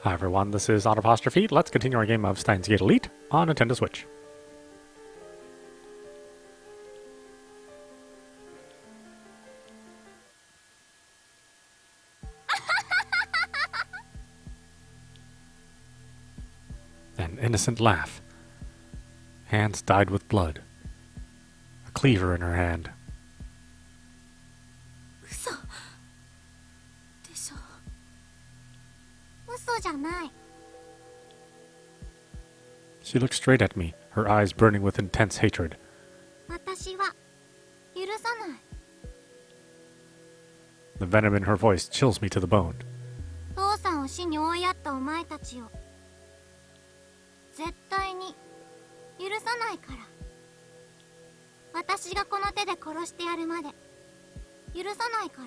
Hi everyone, this is audap. Let's continue our game of Steins Elite on Nintendo Switch. An innocent laugh. Hands dyed with blood. A cleaver in her hand. 嘘でしょ。嘘じゃない。 She looked straight at me, her eyes burning with intense hatred. 私は許さない。 The venom in her voice chills me to the bone. 父さんを死に追いやったお前たちを絶対に許さないから。私がこの手で殺してやるまで許さないか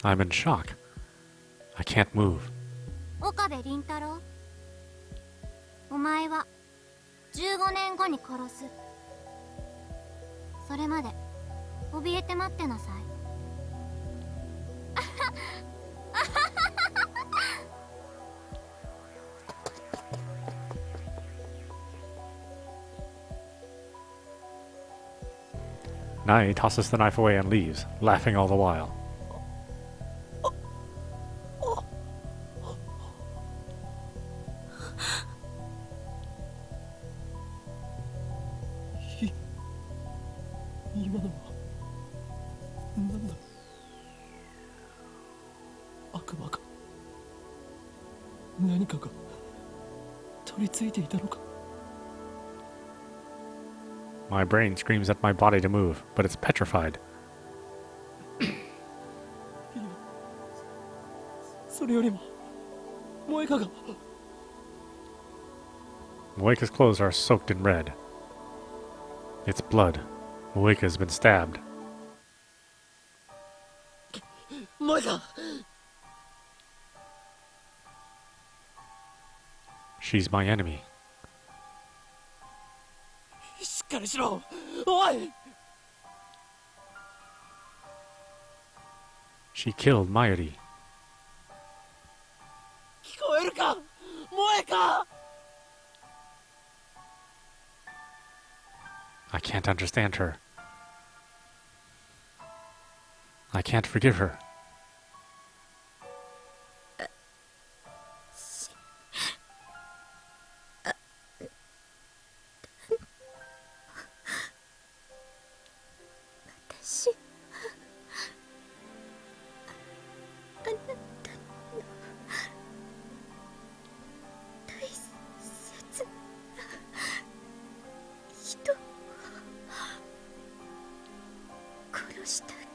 ら。 I'm in shock. I can't move. 岡部倫太郎、お前は15年後に殺す。それまで怯えて待ってなさい。 Nai tosses the knife away and leaves, laughing all the while. My brain screams at my body to move, but it's petrified. Moeka's clothes are soaked in red. It's blood. Moeka's been stabbed. Moeka! She's my enemy. しっかりしろ！おい！ She killed Mayuri. 聞こえるか？Moeka! I can't understand her. I can't forgive her. したから。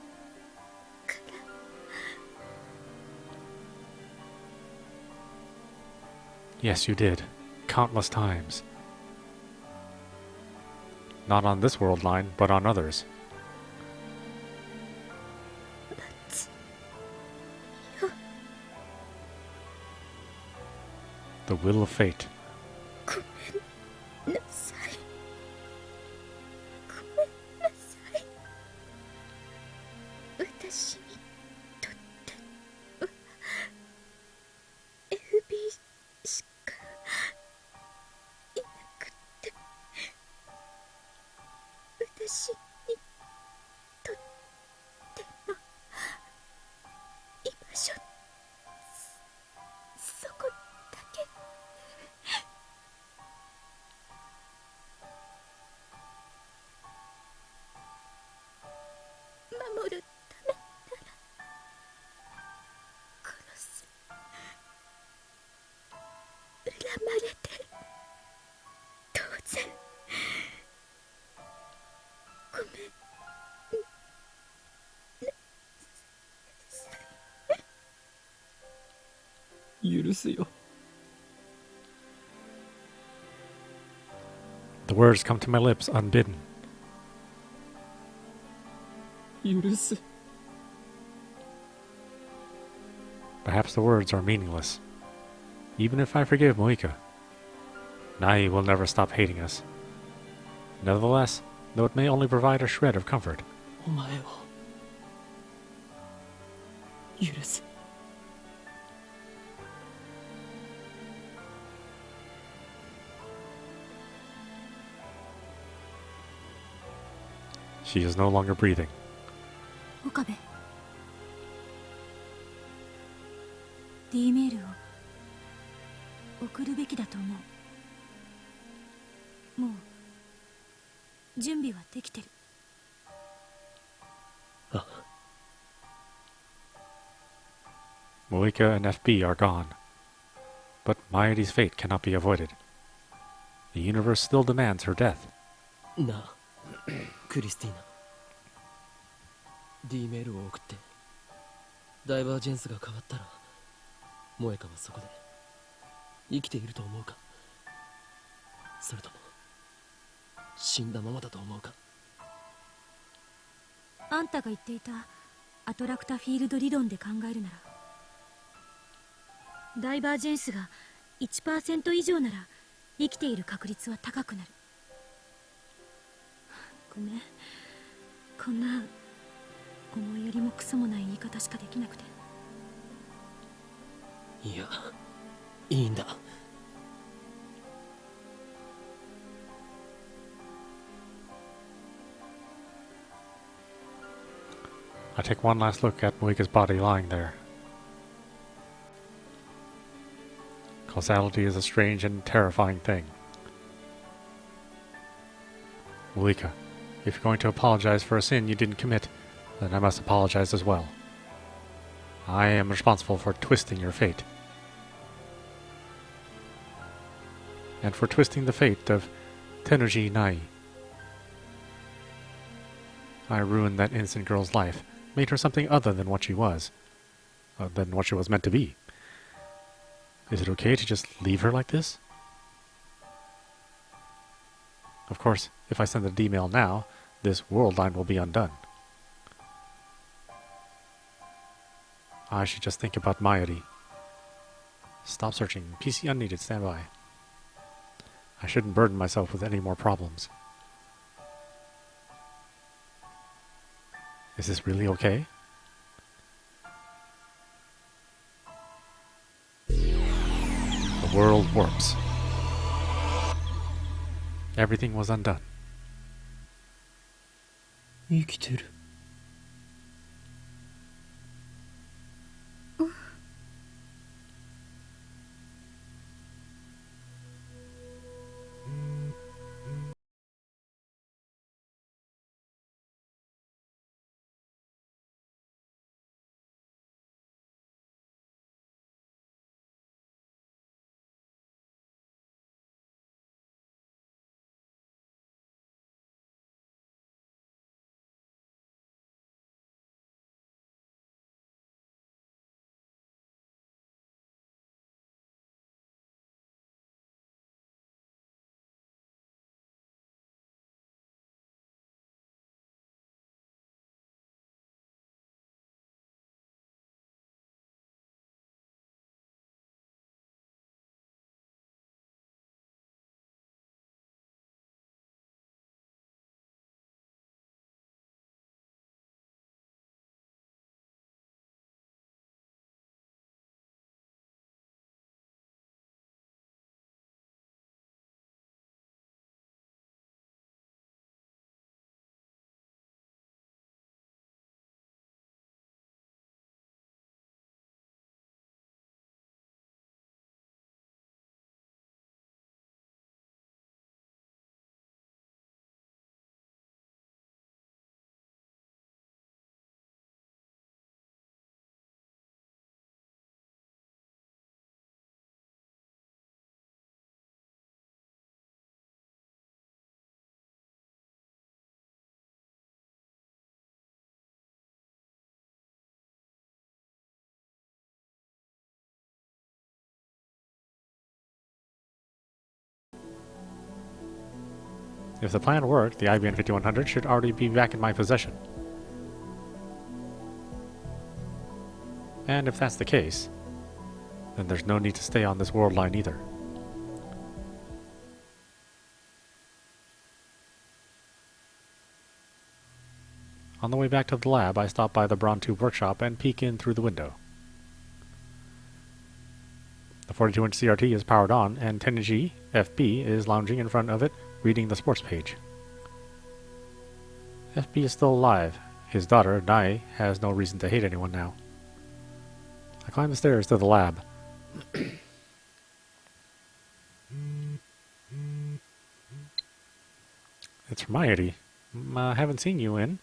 Yes, you did. Countless times. Not on this world line, but on others. The will of fate. ごめんなさい。ごめんなさい。私にとっては FB しかいなくて、私にとっての居場所、そこだけ。 守るためなら殺す。恨まれて当然。ごめんなさい。許すよ。 The words come to my lips unbidden. 許す。 Perhaps the words are meaningless. Even if I forgive Moeka, Nai will never stop hating us. Nevertheless, though it may only provide a shred of comfort, お前を許す。She is no longer breathing. 岡部 D メールを送るべきだと思う。もう準備はできてる。あ、 Moika and FB are gone. But Mayuri's fate cannot be avoided. The universe still demands her death. なあクリスティーナ D メールを送ってダイバージェンスが変わったら萌香はそこで生きていると思うか、それとも死んだままだと思うか。あんたが言っていたアトラクタフィールド理論で考えるなら、ダイバージェンスが 1% 以上なら生きている確率は高くなる。ごめん、こんな思いやりもクソもない言い方しかできなくて。いや、いいんだ。I take one last look at Moika's body lying there. Causality is a strange and terrifying thing. Moika, if you're going to apologize for a sin you didn't commit, then I must apologize as well. I am responsible for twisting your fate. And for twisting the fate of Tenuji Nai. I ruined that innocent girl's life, made her something other than what she was. Than what she was meant to be. Is it okay to just leave her like this? Of course, if I send the email now, this worldline will be undone. I should just think about Mayuri. Stop searching. PC unneeded. Stand by. I shouldn't burden myself with any more problems. Is this really okay? The world warps. Everything was undone. 生きてる。If the plan worked, the IBM 5100 should already be back in my possession. And if that's the case, then there's no need to stay on this worldline either. On the way back to the lab, I stop by the Brontube workshop and peek in through the window. The 42-inch CRT is powered on, and Tenji FB is lounging in front of it, reading the sports page. FB is still alive. His daughter, Nai, has no reason to hate anyone now. I climb the stairs to the lab. It's Hermione. Haven't seen you in.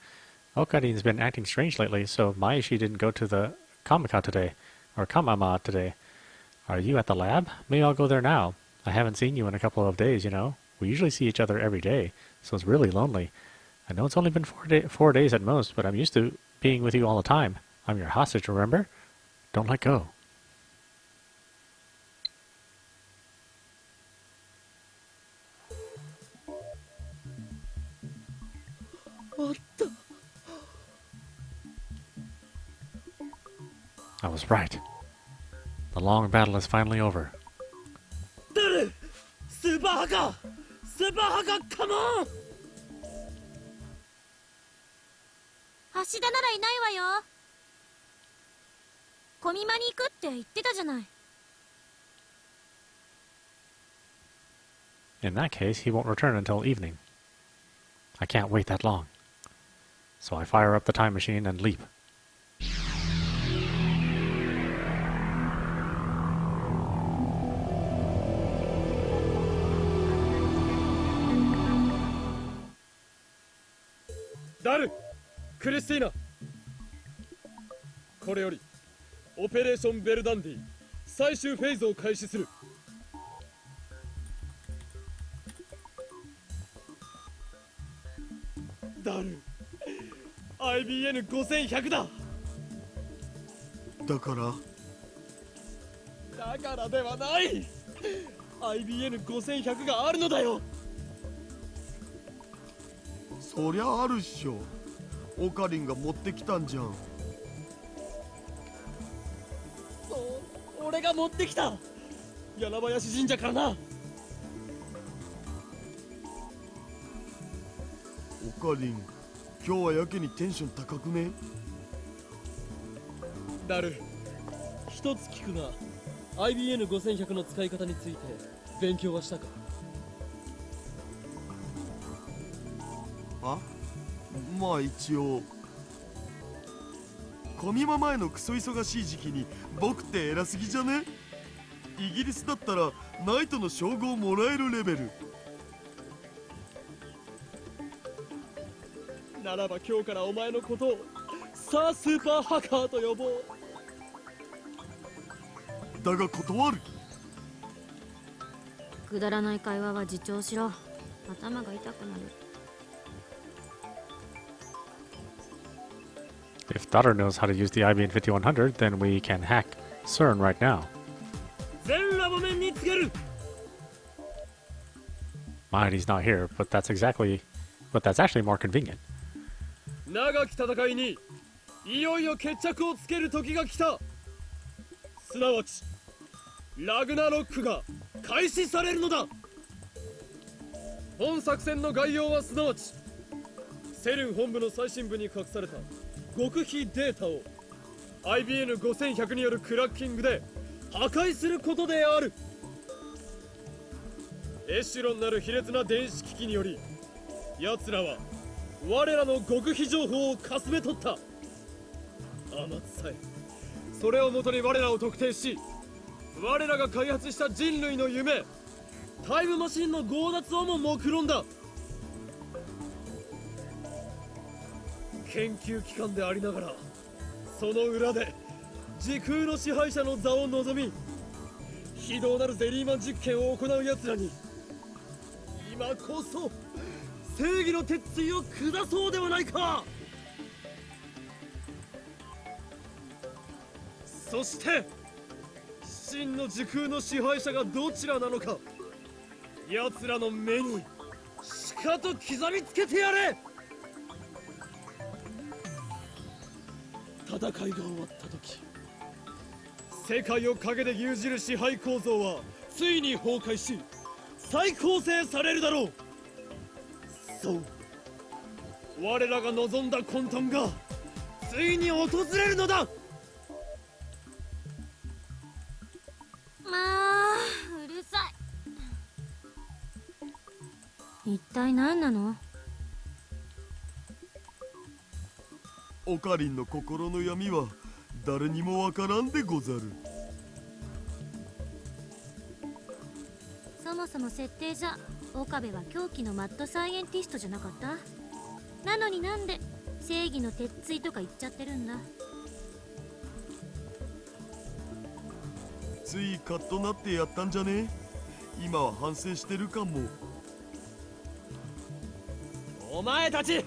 Okarin's been acting strange lately, so Maeshi didn't go to the Kamaka today, or Kamama today. Are you at the lab? Maybe I'll go there now. I haven't seen you in a couple of days, you know. We usually see each other every day, so it's really lonely. I know it's only been 4 days at most, but I'm used to being with you all the time. I'm your hostage, remember? Don't let go. I was right. The long battle is finally over. Super Haka! Super Haka, come on! 橋田ならいないわよ。コミマに行くって言ってたじゃない。In that case, he won't return until evening. I can't wait that long. So I fire up the time machine and leap. Daru! Christina! これよりオペレーションベルダンディ最終フェーズを開始する。ダル IBN5100 だ。だからではない。 IBN5100 があるのだよ。そりゃあるっしょ。オカリンが持ってきたんじゃん。そう、俺が持ってきた。柳林神社からな。オカリン、今日はやけにテンション高くね？ダル、一つ聞くが IBN5100 の使い方について勉強はしたか？あ？まあ一応。コミマ前のクソ忙しい時期に僕って偉すぎじゃね？イギリスだったらナイトの称号もらえるレベル。ならば今日からお前のことをさあスーパーハッカーと呼ぼう。だが断る。くだらない会話は自重しろ。頭が痛くなる。If daughter knows how to use the IBN 5100, then we can hack CERN right now. 全ラボ面につける。 Mahadi's not here, but that's actually more convenient. 長き戦いにいよいよ決着をつける時が来た。すなわちラグナロックが開始されるのだ。本作戦の概要はすなわちセルン本部の最新部に隠された極秘データを IBN5100 によるクラッキングで破壊することである。エシュロンなる卑劣な電子機器により奴らは我らの極秘情報をかすめ取った。天津さえそれをもとに我らを特定し、我らが開発した人類の夢タイムマシンの強奪をも目論んだ。研究機関でありながらその裏で時空の支配者の座を望み非道なるゼリーマン実験を行う奴らに今こそ正義の鉄槌を下そうではないか。そして真の時空の支配者がどちらなのか奴らの目にしかと刻みつけてやれ。戦いが終わった時世界を陰で牛耳る支配構造はついに崩壊し再構成されるだろう。そう、我らが望んだ混沌がついに訪れるのだ。まあうるさい。一体何なの？オカリンの心の闇は誰にもわからんでござる。そもそも設定じゃ岡部は狂気のマッドサイエンティストじゃなかった？なのになんで正義の鉄槌とか言っちゃってるんだ。ついカッとなってやったんじゃね？今は反省してるかも。お前たち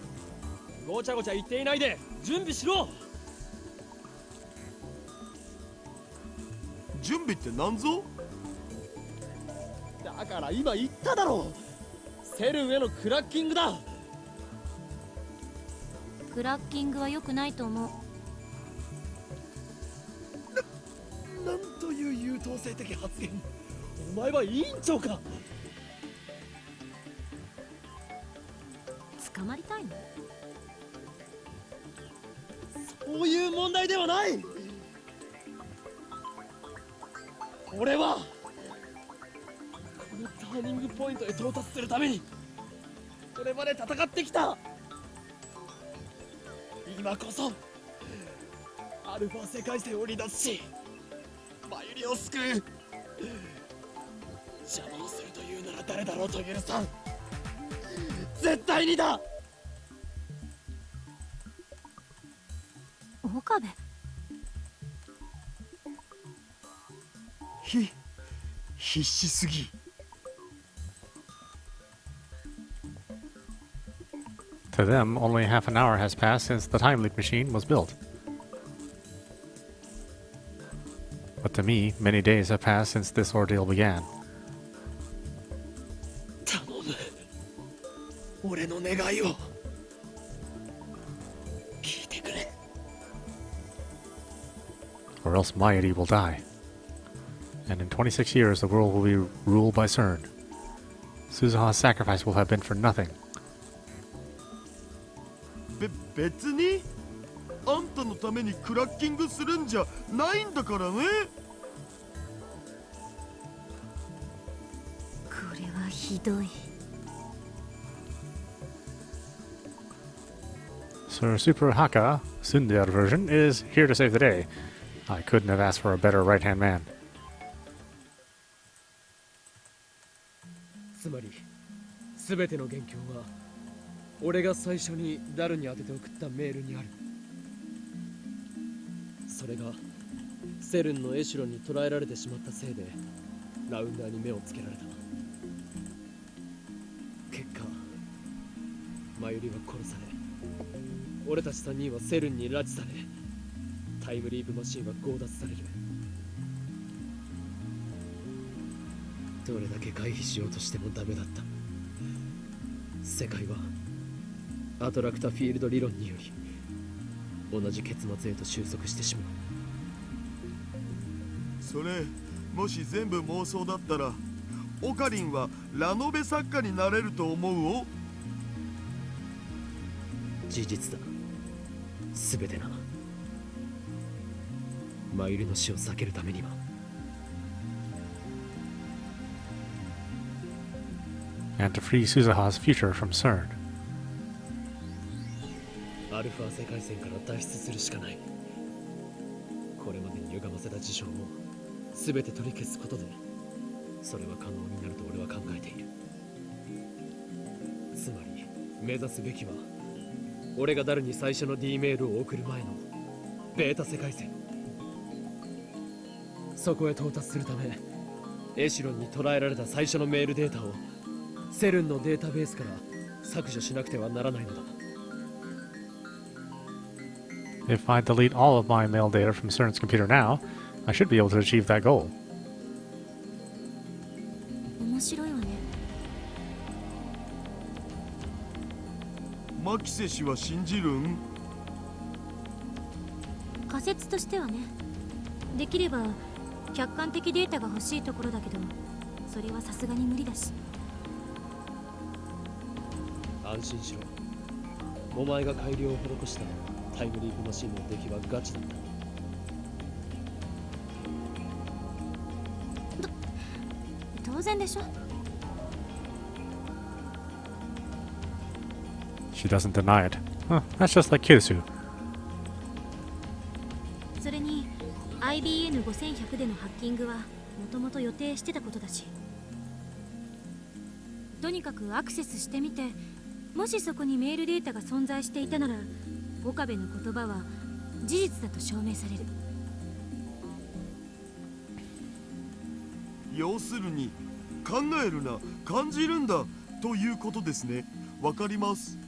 ごちゃごちゃ言っていないで準備しろ。準備って何ぞ？だから今言っただろう。セルンへのクラッキングだ。クラッキングは良くないと思う。なんという優等生的発言。お前は委員長か。捕まりたいの？そういう問題ではない。俺はこのターニングポイントへ到達するためにこれまで戦ってきた。今こそアルファ世界線を離脱しマユリを救う。邪魔をするというなら誰だろうと許さん。絶対にだ。岡部、必死すぎ。To them, only half an hour has passed since the time leap machine was built. But to me, many days have passed since this ordeal began. 頼む、俺の願いを聞いてくれ。Or else Mayuri will die. And in 26 years, the world will be ruled by CERN. Suzuha's sacrifice will have been for nothing. 別にあんたのためにクラッキングするんじゃないんだからね。これはひどい。Sir Super Haka, Sundar version, is here to save the day. I couldn't have asked for a better right-hand man. つまり全ての元凶は俺が最初にダルに当てて送ったメールにある。それがセルンのエシュロンに捕らえられてしまったせいでラウンダーに目をつけられた。結果マユリは殺され、俺たち3人はセルンに拉致され、タイムリープマシンは強奪される。どれだけ回避しようとしてもダメだった。世界はアトラクタフィールド理論により同じ結末へと収束してしまう。それもし全部妄想だったらオカリンはラノベ作家になれると思うお。事実だ。全てな。マユリの死を避けるためにはAnd to free Suzuha's future from CERN. アルファ世界線から脱出するしかない。これまでに歪ませた事象を全て取り消すことでそれは可能になると俺は考えている。つまり目指すべきは俺がダルに最初の D メールを送る前のベータ世界線。そこへ到達するためエシュロンに捕らえられた最初のメールデータをセルンのデータベースから削除しなくてはならないのだ。If I delete all of my mail data from CERN's computer now, I should be able to achieve that goal. 面白いわね。マキセ氏は信じるん？仮説としてはね。できれば客観的データが欲しいところだけど、それはさすがに無理だし。安心しろ。お前が改良を施したタイムリープマシンの出来はガチだった。当然でしょ。She doesn't deny it. Huh, that's just like Kirisu. 5100でのハッキングはもともと予定してたことだし、とにかくアクセスしてみて、もしそこにメールデータが存在していたなら岡部の言葉は事実だと証明される。要するに考えるな、感じるんだということですね。わかります。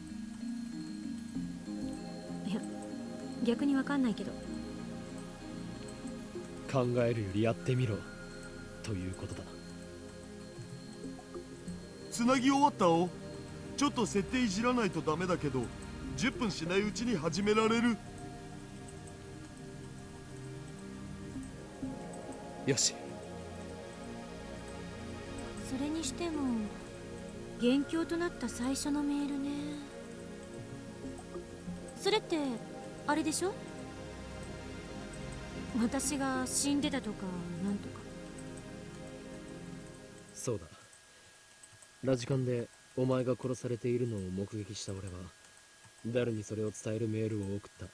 いや、逆にわかんないけど。考えるよりやってみろということだ。つなぎ終わったお。ちょっと設定いじらないとダメだけど、10分しないうちに始められる。よし。それにしても元凶となった最初のメールね。それってあれでしょ？私が死んでたとかなんとか。そうだ。ラジカンでお前が殺されているのを目撃した俺はダルにそれを伝えるメールを送った。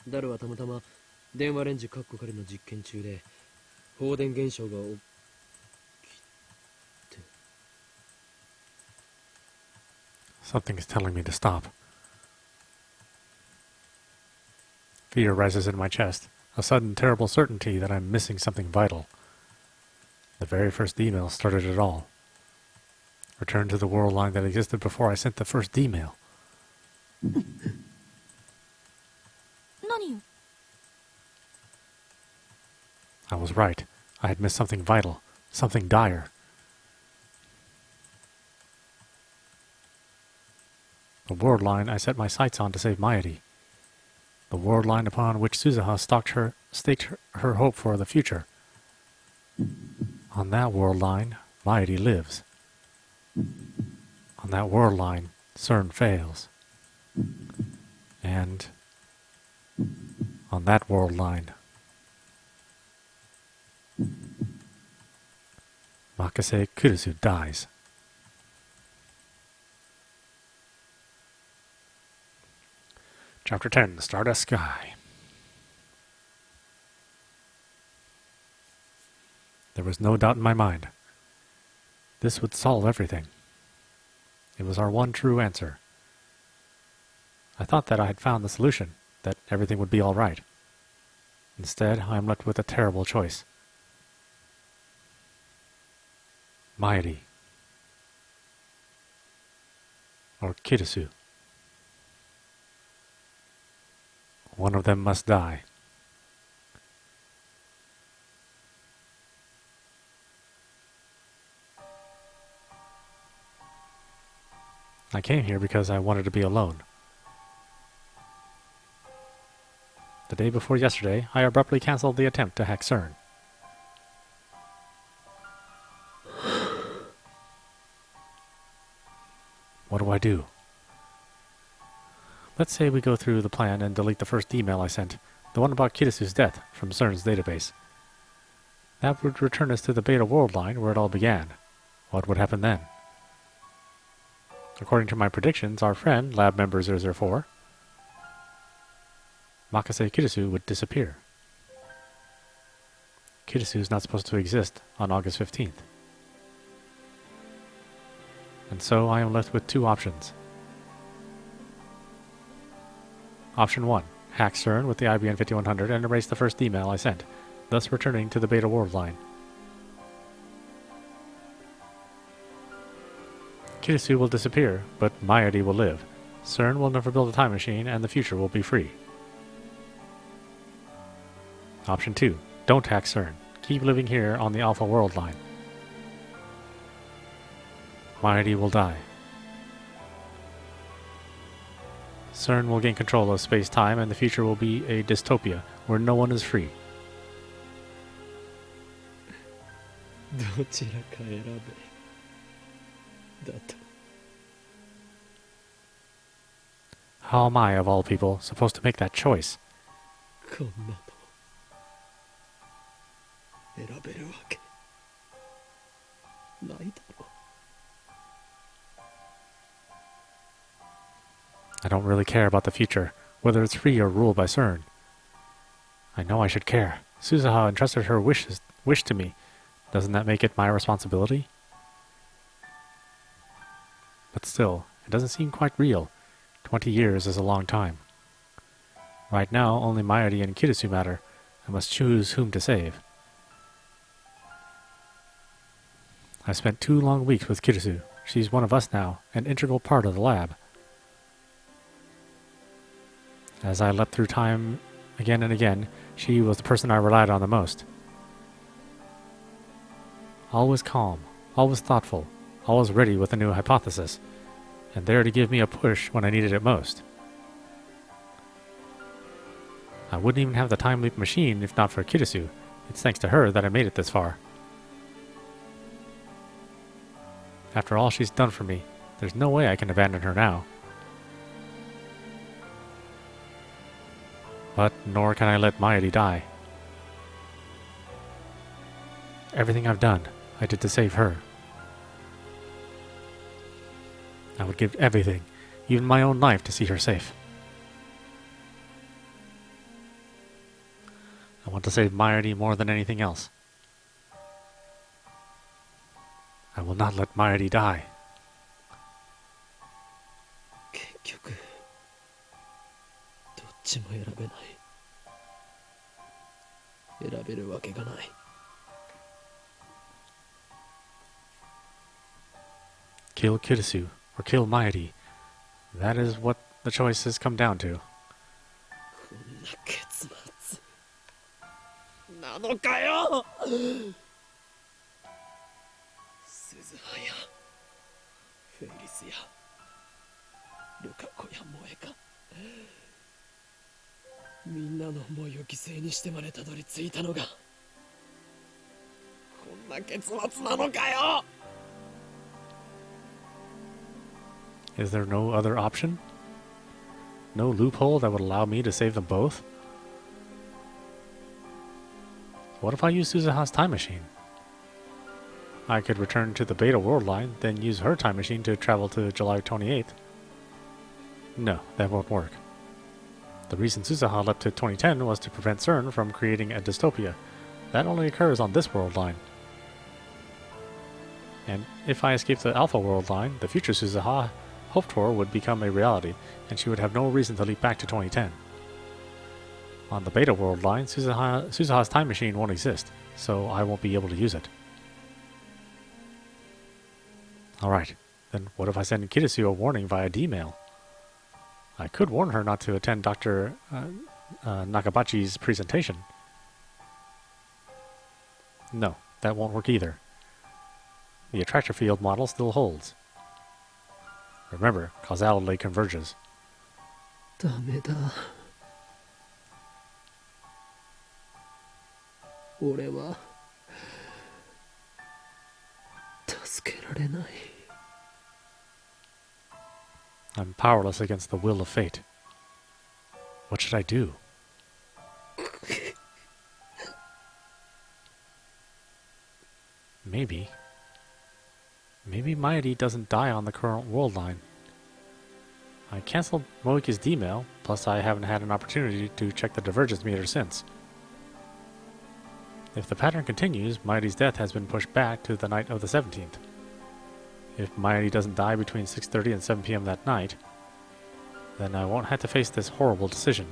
ダルはたまたま電話レンジカッコ仮の実験中で放電現象が起きて。 Something is telling me to stop. Fear rises in my chest, a sudden terrible certainty that I'm missing something vital. The very first email started it all. Return to the world line that existed before I sent the first email. 何よ。 I was right. I had missed something vital, something dire. The world line I set my sights on to save Mairi. The world line upon which Suzuha staked her hope for the future. On that world line, Mairi lives. On that world line, CERN fails. And on that world line, Makase Kurisu dies. Chapter 10, The Stardust Sky. There was no doubt in my mind. This would solve everything. It was our one true answer. I thought that I had found the solution, that everything would be all right. Instead, I am left with a terrible choice. Mairi. Or Kirisu. One of them must die. I came here because I wanted to be alone. The day before yesterday, I abruptly cancelled the attempt to hack CERN. What do I do? Let's say we go through the plan and delete the first email I sent, the one about Kirisu's death, from CERN's database. That would return us to the Beta world line where it all began. What would happen then? According to my predictions, our friend, lab member 004, Makase Kirisu would disappear. Kirisu is not supposed to exist on August 15th. And so I am left with two options. Option 1. Hack CERN with the IBN 5100 and erase the first email I sent, thus returning to the Beta world line. Kirisu will disappear, but Mairi will live. CERN will never build a time machine, and the future will be free. Option 2. Don't hack CERN. Keep living here on the Alpha world line. Mairi will die. CERN will gain control of space-time, and the future will be a dystopia where no one is free. どちらか選べ。だと。 How am I, of all people, supposed to make that choice? こんなの選べるわけないだろう。 I don't really care about the future, whether it's free or ruled by CERN. I know I should care. Suzuha entrusted her wish to me. Doesn't that make it my responsibility? But still, it doesn't seem quite real. 20 years is a long time. Right now, only Mayuri and Kirisu matter. I must choose whom to save. I spent 2 long weeks with Kirisu. She's one of us now, an integral part of the lab. As I leapt through time again and again, she was the person I relied on the most. Always calm, always thoughtful, always ready with a new hypothesis, and there to give me a push when I needed it most. I wouldn't even have the time leap machine if not for Kirisu. It's thanks to her that I made it this far. After all she's done for me, there's no way I can abandon her now. But nor can I let Mayuri die. Everything I've done, I did to save her. I would give everything, even my own life, to see her safe. I want to save Mayuri more than anything else. I will not let Mayuri die. 結局どっちも選べない。選べるわけがない。Kill Kirisu or kill Mayuri. That is what the choices come down to. こんな結末なのかよ。鈴葉やフェイリスやルカ子や萌か、みんなの思いを犠牲にしてまでたどり着いたのがこんな結末なのかよ。 Is there no other option? No loophole that would allow me to save them both? What if I use Suzuha's time machine? I could return to the Beta worldline, then use her time machine to travel to July 28th. No, that won't work. The reason Suzuha leapt to 2010 was to prevent CERN from creating a dystopia. That only occurs on this worldline. And if I escape the Alpha worldline, the future Suzuha hoped for would become a reality, and she would have no reason to leap back to 2010. On the Beta worldline, Suzuha's time machine won't exist, so I won't be able to use it. Alright, then what if I send Kirisu a warning via D-mail? I could warn her not to attend Dr. Nakabachi's presentation. No, that won't work either. The attractor field model still holds. Remember, causality converges. ダメだ。俺は助けられない。 I'm powerless against the will of fate. What should I do? Maybe Mayuri doesn't die on the current world line. I cancelled Moika's D-mail, plus I haven't had an opportunity to check the divergence meter since. If the pattern continues, Mayuri's death has been pushed back to the night of the 17th. If Mayuri doesn't die between 6:30 and 7 p.m. that night, then I won't have to face this horrible decision.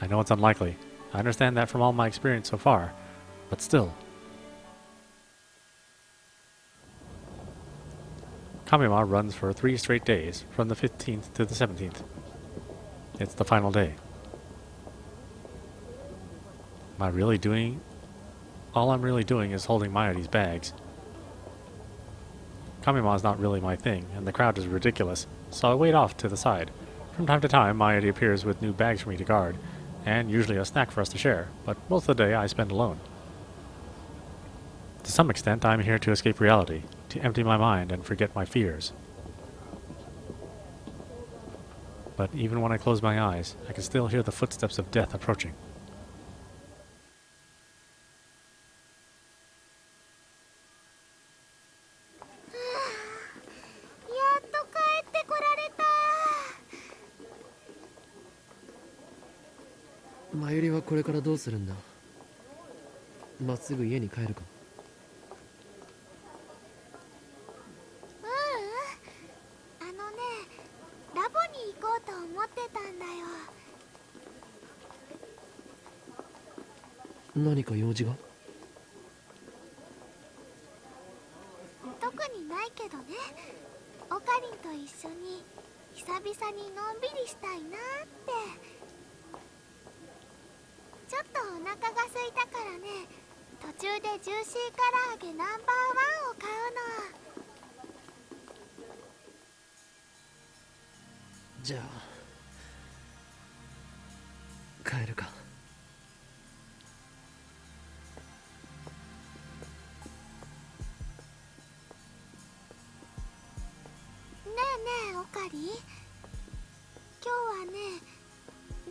I know it's unlikely. I understand that from all my experience so far, but still. Kamima runs for 3 straight days, from the 15th to the 17th. It's the final day. All I'm really doing is holding Mayuri's bags. Kamima is not really my thing, and the crowd is ridiculous, so I wait off to the side. From time to time, Mayuri appears with new bags for me to guard, and usually a snack for us to share, but most of the day I spend alone. To some extent, I'm here to escape reality, to empty my mind and forget my fears. But even when I close my eyes, I can still hear the footsteps of death approaching. マユリはこれからどうするんだ。まっすぐ家に帰るか。ラボに行こうと思ってたんだよ。何か用事が？特にないけどね。オカリンと一緒に久々にのんびりしたいなって。ちょっとお腹が空いたからね、途中でジューシー唐揚げナンバーワンを買うの。じゃあ帰るか。ねえねえオカリ、今日はね、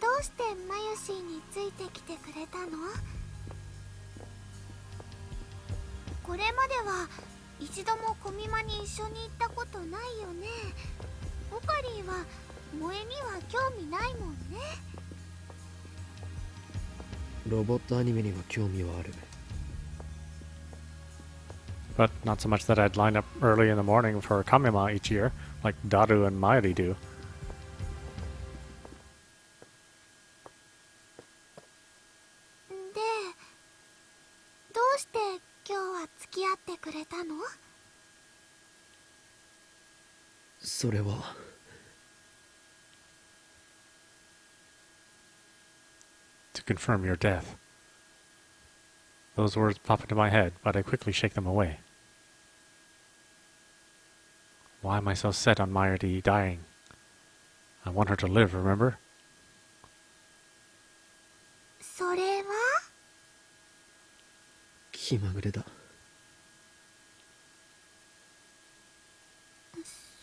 どうしてマユシーについてきてくれたの？これまでは一度もコミマに一緒に行ったことないよね。オカリンは萌えには興味ないもんね。ロボットアニメには興味はある。But not so much that I'd line up early in the morning for Kamima each year, like Daru and Mayuri do. で、どうして今日は付き合ってくれたの？それは。To confirm your death. Those words pop into my head, but I quickly shake them away. Why am I so set on Mayuri dying? I want her to live, remember? それは？気まぐれだ。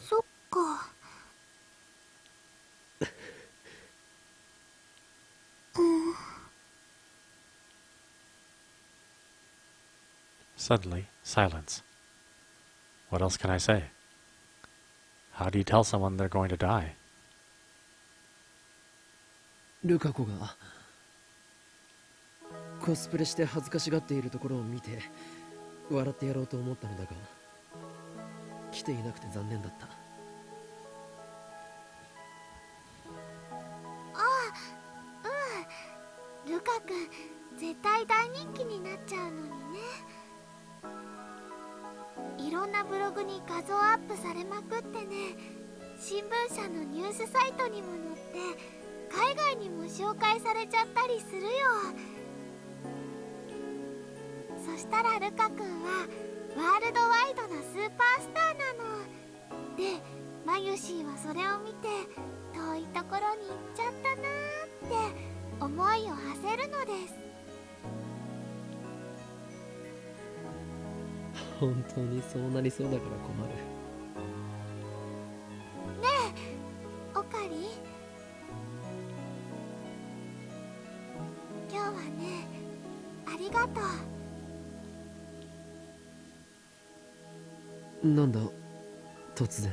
そっか。Suddenly, silence. What else can I say? How do you tell someone they're going to die? ルカ子がコスプレして恥ずかしがっているところを見て笑ってやろうと思ったのだが、来ていなくて残念だった。ルカ君絶対大人気になっちゃうのにね。いろんなブログに画像アップされまくってね、新聞社のニュースサイトにも載って海外にも紹介されちゃったりするよ。そしたらルカ君はワールドワイドなスーパースターなので、マユシーはそれを見て遠いところに行っちゃったなーって思いを馳せるのです。本当にそうなりそうだから困る。ねえオカリ、今日はね、ありがとう。なんだ突然。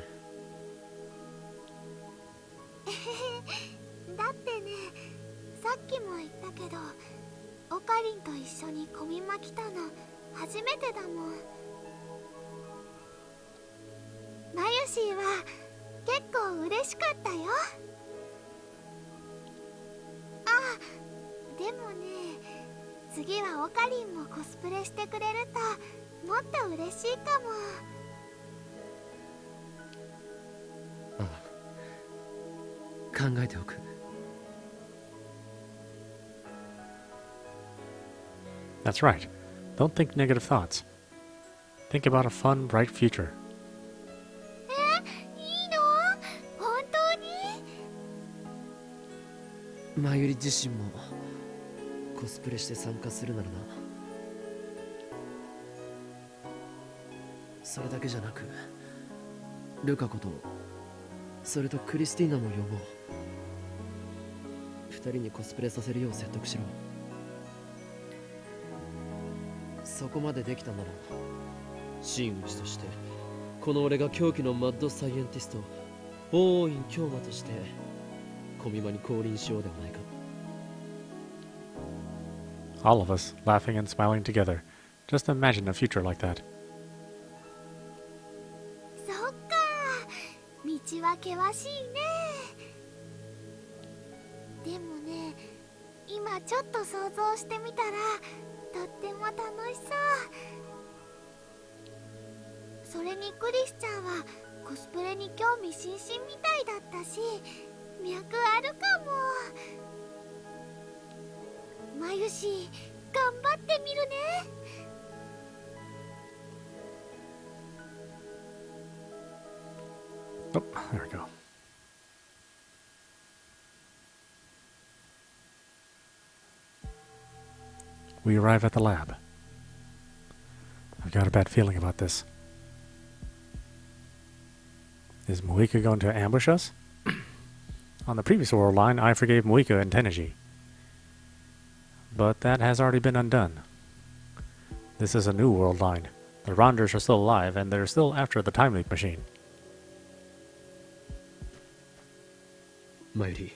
だってね、さっきも言ったけど、オカリンと一緒にコミマ来たの初めてだもん。マユシーは結構嬉しかったよ。あ、でもね、次はオカリンもコスプレしてくれるともっと嬉しいかも。ああ、考えておく。That's right. Don't think negative thoughts. Think about a fun, bright future. いいの？本当に？マユリ自身もコスプレして参加するならな。それだけじゃなく、ルカ子とそれとクリスティーナも呼ぼう。二人にコスプレさせるよう説得しろ。そこまでできたなら、真打ちとしてこの俺が狂気のマッドサイエンティスト王院京馬としてコミマに降臨しようではないか。All of us, laughing and smiling together. Just imagine a future like that. そっか、道は険しいね。でもね、今ちょっと想像してみたらとっても楽しそう。それにクリスちゃんはコスプレに興味津々みたいだったし、脈あるかも。まゆし、頑張ってみるね。Oh, there we go. We arrive at the lab. I've got a bad feeling about this. Is Moika going to ambush us? On the previous world line, I forgave Moika and Teniji. But that has already been undone. This is a new world line. The Ronders are still alive, and they're still after the time leap machine. マユリ、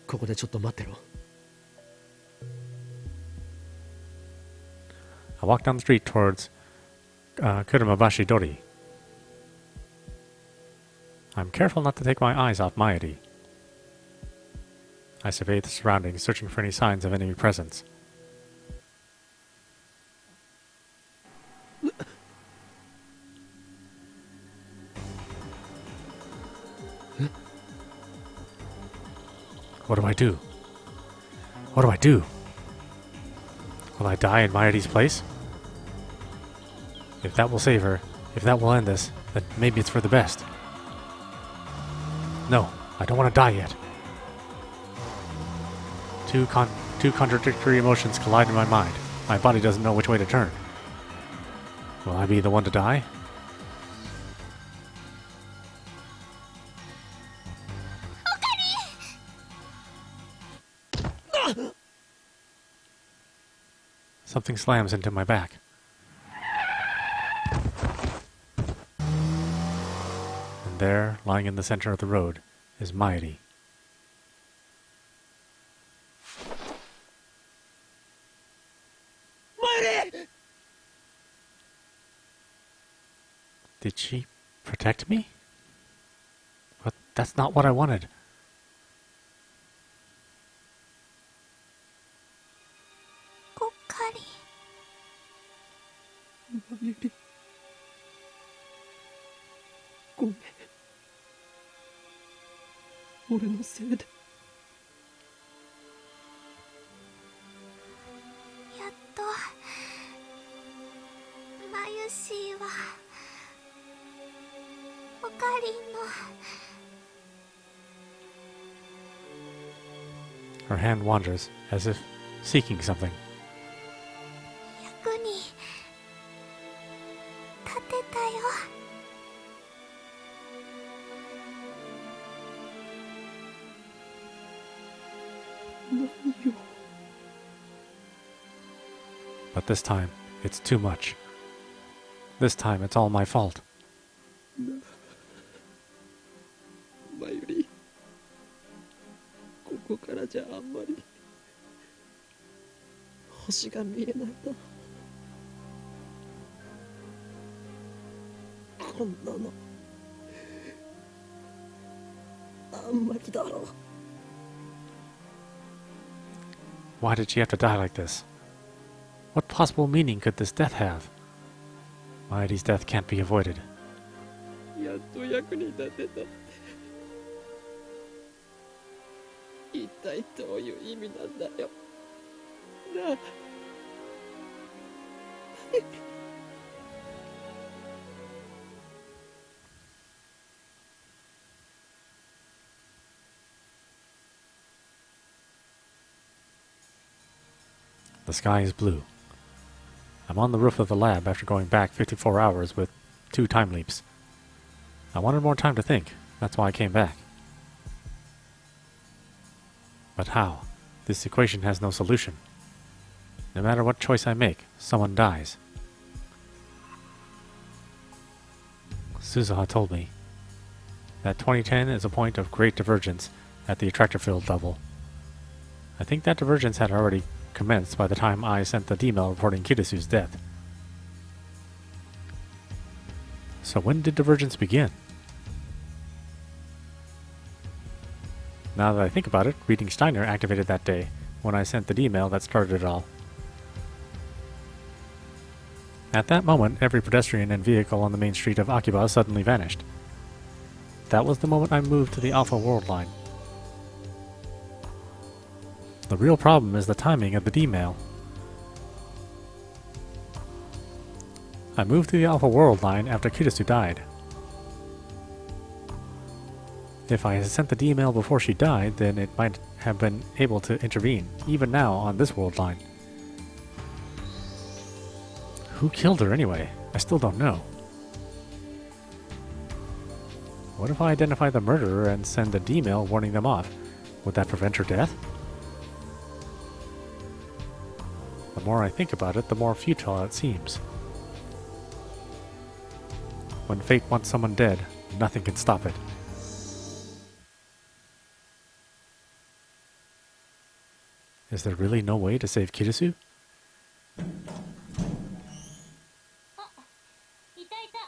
ここでちょっと待ってろ。I walk down the street towards Kurumabashi Dori. I'm careful not to take my eyes off Mayuri. I survey the surroundings, searching for any signs of enemy presence. What do I do? What do I do? Will I die in Mayuri's place? If that will save her, if that will end this, then maybe it's for the best. No, I don't want to die yet. Two contradictory emotions collide in my mind. My body doesn't know which way to turn. Will I be the one to die? Something slams into my back. And there, lying in the center of the road, is Mayuri. Mayuri! Did she protect me? But that's not what I wanted. Mayuri. ごめん。俺のせいで。やっとマユシーはオカリンの Her hand wanders, as if seeking something. 役に立てたよ。何よ。But this time, it's too much. This time, it's all my fault. マユリ、ここからじゃあんまり星が見えないな。こんなのあんまりだろう。 Why did she have to die like this? What possible meaning could this death have? Mayuri's death can't be avoided. やっと役に立てたって一体どういう意味なんだよなあ。The sky is blue. I'm on the roof of the lab after going back 54 hours with 2 time leaps. I wanted more time to think, that's why I came back. But how? This equation has no solution. No matter what choice I make, someone dies. Suzuha told me that 2010 is a point of great divergence at the attractor field level. I think that divergence had already commenced by the time I sent the email reporting Kirisu's death. So when did divergence begin? Now that I think about it, reading Steiner activated that day, when I sent the email that started it all. At that moment, every pedestrian and vehicle on the main street of Akiba suddenly vanished. That was the moment I moved to the Alpha World line. The real problem is the timing of the email. I moved to the Alpha World line after Kirisu died. If I had sent the email before she died, then it might have been able to intervene, even now on this world line. Who killed her anyway? I still don't know. What if I identify the murderer and send an email warning them off? Would that prevent her death? The more I think about it, the more futile it seems. When fate wants someone dead, nothing can stop it. Is there really no way to save Kirisu? いたいた。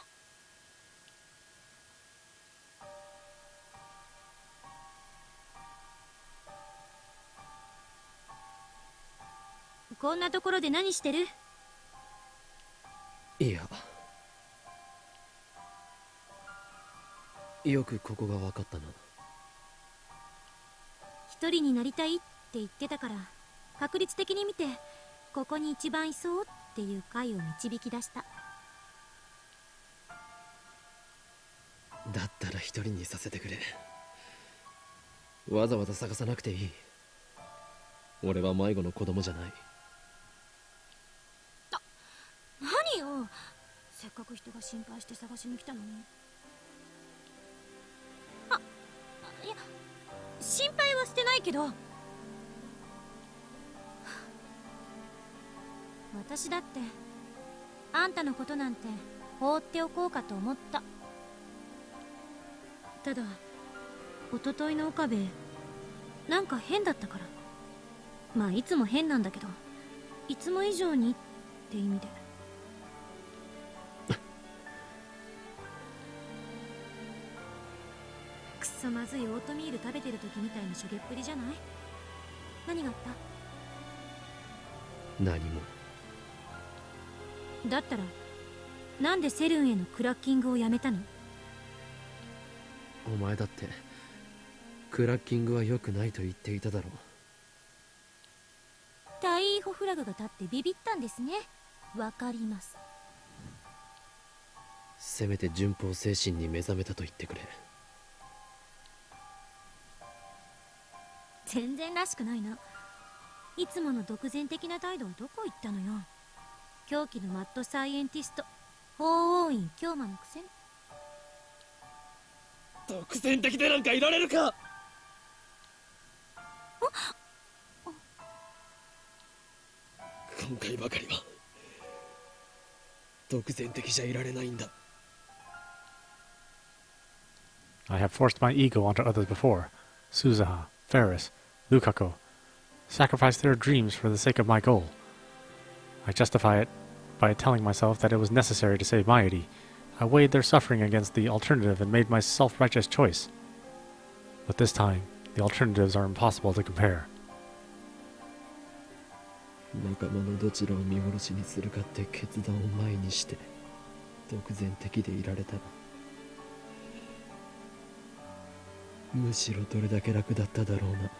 こんなところで何してる？いや、よくここが分かったな。一人になりたいって言ってたから、確率的に見てここに一番いそうっていう回を導き出した。だったら一人にさせてくれ。わざわざ探さなくていい。俺は迷子の子供じゃない。何よ、せっかく人が心配して探しに来たのに。いや、心配はしてないけど、私だってあんたのことなんて放っておこうかと思った。ただ一昨日の岡部なんか変だったから。まあいつも変なんだけど、いつも以上にって意味で。くそまずいオートミール食べてる時みたいなしょげっぷりじゃない？何があった？何も。だったらなんでセルンへのクラッキングをやめたの？お前だってクラッキングは良くないと言っていただろう。タイーホフラグが立ってビビったんですね。わかります。せめて順法精神に目覚めたと言ってくれ。全然らしくないな。いつもの独善的な態度はどこ行ったのよ。狂気のマッドサイエンティスト法王院京馬のくせに。独善的でなんかいられるか。今回ばかりは独善的じゃいられないんだ。 I have forced my ego onto others before. Suzaha, Ferris, Lukako. Sacrificed their dreams for the sake of my goal. I justify it by telling myself that it was necessary to save Mairi. I weighed their suffering against the alternative and made my self-righteous choice. But this time, the alternatives are impossible to compare. 仲間のどちらを見殺しにするかって決断を前にして独善的でいられたら、むしろどれだけ楽だっただろうな。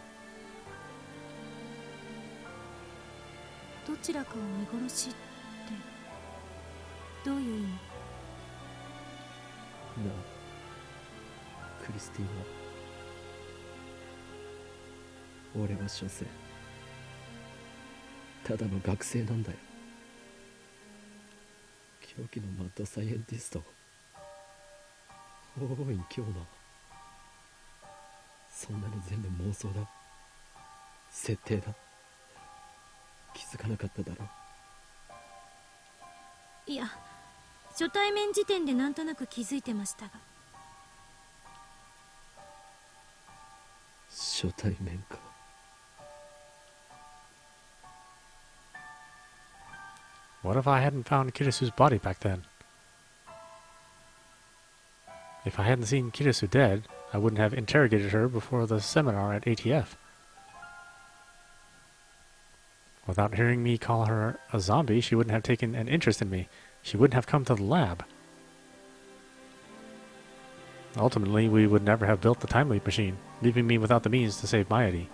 どちらかを見殺しってどういう意味？なあクリスティーナ、俺は所詮ただの学生なんだよ。狂気のマッドサイエンティスト、法王院京馬、そんなの全部妄想だ、設定だ。気づかなかっただろう。いや、初対面時点でなんとなく気づいてましたが。初対面か。What if I hadn't found Kirisu's body back then? If I hadn't seen Kirisu dead, I wouldn't have interrogated her before the seminar at ATF. Without hearing me call her a zombie, she wouldn't have taken an interest in me. She wouldn't have come to the lab. Ultimately, we would never have built the time leap machine, leaving me without the means to save Mayuri.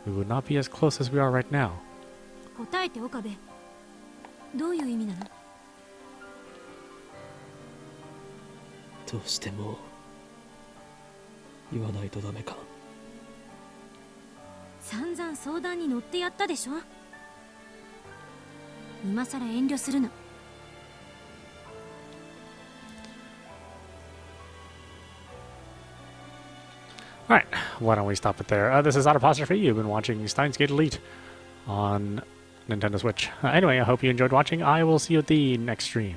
We would not be as close as we are right now. 答えて岡部。どういう意味なの？どうしても言わないとダメか。散々相談に乗ってやったでしょ。今さら遠慮するな。Alright, why don't we stop it there? This is Audapostrophe. You've been watching Steins Gate Elite on Nintendo Switch. Anyway, I hope you enjoyed watching. I will see you at the next stream.